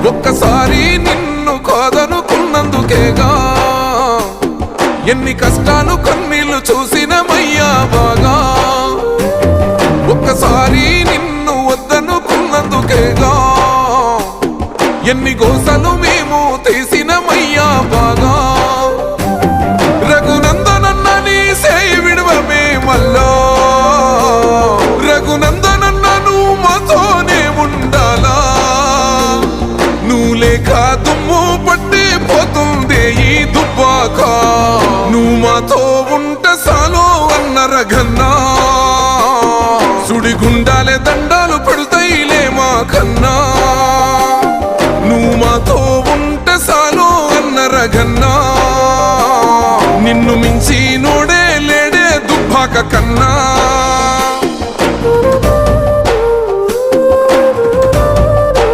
ఒక్కసారి నిన్ను కాదనుకున్నందుకేగా ఎన్ని కష్టాలు కన్నీళ్లు చూసినమయ్యా బాగా. ఒక్కసారి నిన్ను వద్దనుకున్నందుకేగా ఎన్ని గోసలు మేము తీసినమయ్యా బాగా. రఘునందనన్న నీ సేయి విడవమే మల్లా, రఘునందనన్న నువ్వు మాతోనే ఉండాలా. నువ్వు లేక దుమ్ము పట్టి పోతుంది ఈ దుబ్బాక, నువ్వు మాతో ఉంట సాలో అన్న రఘన్న.